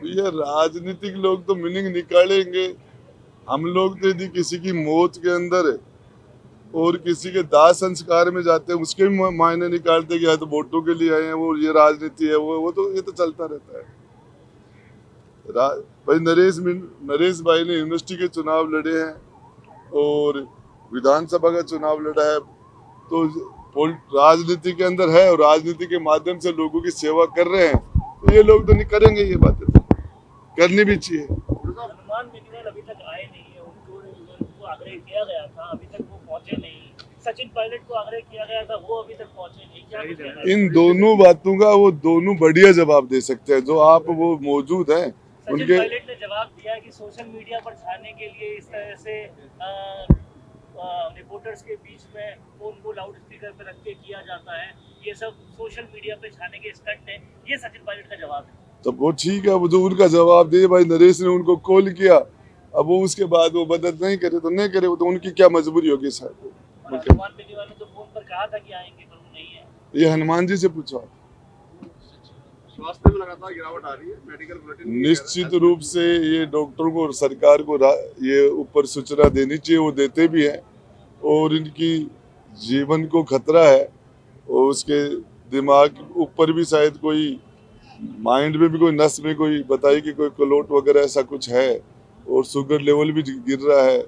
ये राजनीतिक लोग तो मीनिंग निकालेंगे। हम लोग तो यदि किसी की मौत के अंदर और किसी के दाह संस्कार में जाते हैं उसके भी मायने निकालते हैं कि या तो वोटों के लिए आए हैं, वो ये राजनीति है, वो तो ये तो चलता रहता है। भाई नरेश भाई ने यूनिवर्सिटी के चुनाव लड़े हैं और विधानसभा का चुनाव लड़ा है, तो राजनीति के अंदर है और राजनीति के माध्यम से लोगों की सेवा कर रहे हैं, तो ये लोग तो नहीं करेंगे, ये बातें तो करनी भी चाहिए। हनुमान बेनीवाल अभी तक आए नहीं है, उनको आग्रह किया गया था, अभी तक वो पहुंचे नहीं। सचिन पायलट को आग्रह किया गया था, वो अभी तक पहुंचे नहीं। क्या कहना है? इन दोनों बातों का वो दोनों बढ़िया जवाब दे सकते हैं, जो आप वो मौजूद हैं सचिन उनके। पायलट ने जवाब दिया कि सोशल मीडिया पर छाने के लिए इस तरह से रिपोर्टर्स के बीच में फोन को लाउड स्पीकर पर रख के किया जाता है, ये सब सोशल मीडिया पे छाने के स्टंट है। ये सचिन पायलट का जवाब है। तो वो ठीक है, वो जो उनका जवाब दे। भाई नरेश ने उनको कॉल किया, अब वो उसके बाद वो मदद नहीं करे तो नहीं करे, वो तो उनकी क्या मजबूरी होगी सर। हनुमान बेनीवाल ने तो फोन पर कहा था कि आएंगे, पर वो नहीं है। ये हनुमान जी से पूछो। स्वास्थ्य में लगातार गिरावट आ रही है, मेडिकल बुलेटिन निश्चित रूप से ये डॉक्टरों को और सरकार को ये ऊपर सूचना देनी चाहिए, वो देते भी हैं। और इनकी जीवन को खतरा है और उसके दिमाग ऊपर भी शायद कोई माइंड में भी कोई नस में कोई बताई कि कोई क्लोट वगैरह ऐसा कुछ है, और शुगर लेवल भी गिर रहा है।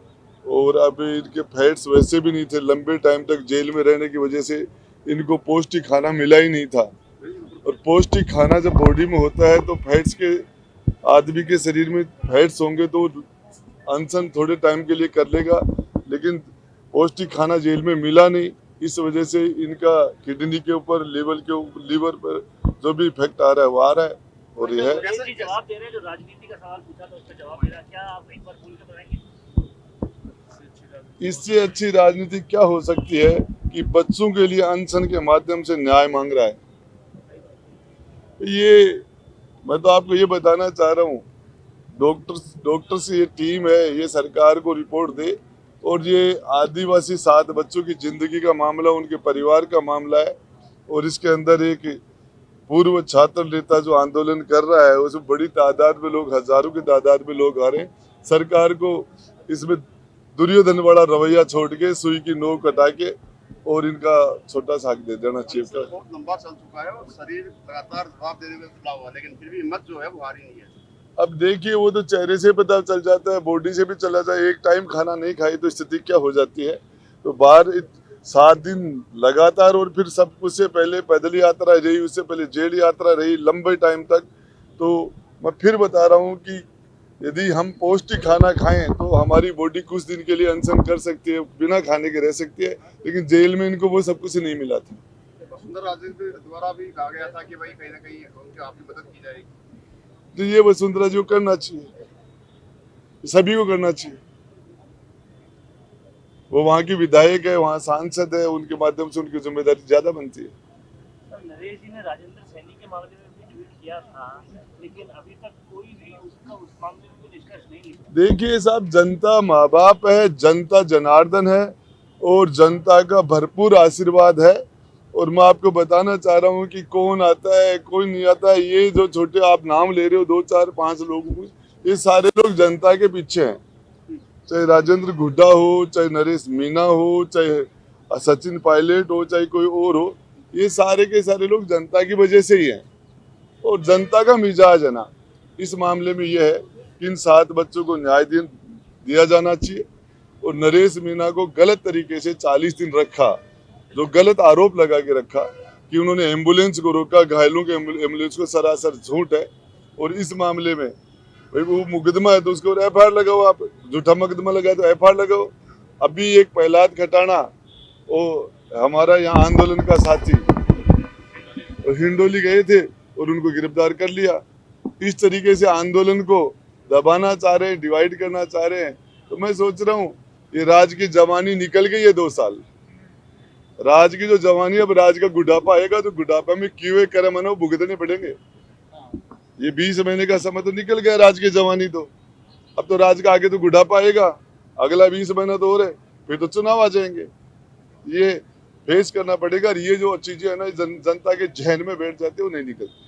और अब इनके फैट्स वैसे भी नहीं थे, लंबे टाइम तक जेल में रहने की वजह से इनको पौष्टिक खाना मिला ही नहीं था। और पौष्टिक खाना जब बॉडी में होता है तो फैट्स के आदमी के शरीर में फैट्स होंगे तो अनशन थोड़े टाइम के लिए कर लेगा, लेकिन पौष्टिक खाना जेल में मिला नहीं, इस वजह से इनका किडनी के ऊपर लीवर पर जो भी इफेक्ट आ रहा है वो आ रहा है। और ये है जवाब दे रहे हैं, जो राजनीति का सवाल पूछा था उसका जवाब दे रहा है। क्या आप एक बार बोल के बताएंगे? इससे अच्छी राजनीति क्या हो सकती है कि बच्चों के लिए अनशन के माध्यम से न्याय मांग रहा है। ये मैं तो आपको ये बताना चाह रहा हूँ, डॉक्टर्स ये टीम है, ये सरकार को रिपोर्ट दे। और ये आदिवासी 7 बच्चों की जिंदगी का मामला, उनके परिवार का मामला है। और इसके अंदर एक पूर्व छात्र नेता जो आंदोलन कर रहा है, उसमें बड़ी तादाद में लोग, हजारों की तादाद में लोग आ रहे हैं। सरकार को इसमें दुर्योधन वाला रवैया छोड़ के सुई की नोक हटा के और इनका छोटा सा हक दे देना चाहिए। बहुत लंबा चल चुका है और शरीर लगातार जवाब देने में खुला हुआ, लेकिन फिर भी हिम्मत जो है वो हारी नहीं है। अब देखिए, वो तो चेहरे से पता चल जाता है, बॉडी से भी चला जाए। एक टाइम खाना नहीं खाई तो स्थिति क्या हो जाती है। तो बाहर 7 दिन लगातार, और फिर सब कुछ से पहले पैदल यात्रा रही, उससे पहले जेल यात्रा रही लंबे टाइम तक। तो मैं फिर बता रहा हूँ कि यदि हम पौष्टिक खाना खाएं तो हमारी बॉडी कुछ दिन के लिए अनशन कर सकती है, बिना खाने के रह सकती है, लेकिन जेल में इनको वो सब कुछ नहीं मिला था। वसुंधरा राजे द्वारा भी कहा गया था कि भाई कहीं ना कहीं उनकी आपकी मदद की जाएगी, तो ये वसुंधरा जी को करना चाहिए, सभी को करना चाहिए। वो वहाँ की विधायक है, वहाँ सांसद है, उनके माध्यम से उनकी जिम्मेदारी ज्यादा बनती है। नरेश जी ने राजेंद्र सैनी के मामले में भी ट्वीट किया था, लेकिन अभी तक कोई भी उसका उस मामले में कोई निष्कर्ष नहीं निकला। देखिए साहब, जनता माँ बाप है, जनता जनार्दन है और जनता का भरपूर आशीर्वाद है। और मैं आपको बताना चाह रहा हूँ कि कौन आता है कोई नहीं आता है, ये जो छोटे आप नाम ले रहे हो 2 4 5 लोग, ये सारे लोग जनता के पीछे हैं। चाहे राजेंद्र गुड्डा हो, चाहे नरेश मीना हो, चाहे सचिन पायलट हो, चाहे कोई और हो, ये सारे के सारे लोग जनता की वजह से ही हैं। और जनता का मिजाज है ना इस मामले में ये है कि इन 7 बच्चों को न्याय दिया जाना चाहिए। और नरेश मीना को गलत तरीके से 40 दिन रखा, जो गलत आरोप लगा के रखा कि उन्होंने एम्बुलेंस को रोका, घायलों के एम्बुलेंस को, सरासर झूठ है। और इस मामले में भाई वो मुकदमा है तो उसके ऊपर FIR लगाओ, आप झूठा मुकदमा लगाए तो FIR लगाओ। अभी एक प्रहलाद खटाना, वो हमारा यहाँ आंदोलन का साथी, हिंडोली गए थे और उनको गिरफ्तार कर लिया। इस तरीके से आंदोलन को दबाना चाह रहे हैं, डिवाइड करना चाह रहे हैं। तो मैं सोच रहा हूँ ये राज की जवानी निकल गई है 2 साल, राज की जो जवानी, अब राज का बुढ़ापा आएगा तो बुढ़ापा में क्यों कर्म है भुगतने पड़ेंगे। ये 20 महीने का समय तो निकल गया राज की जवानी, तो अब तो राज का आगे तो बुढ़ापा आएगा, अगला 20 महीना तो और है, फिर तो चुनाव आ जाएंगे। ये फेस करना पड़ेगा। और ये जो चीजें है ना जनता के जहन में बैठ जाती है वो नहीं निकलती।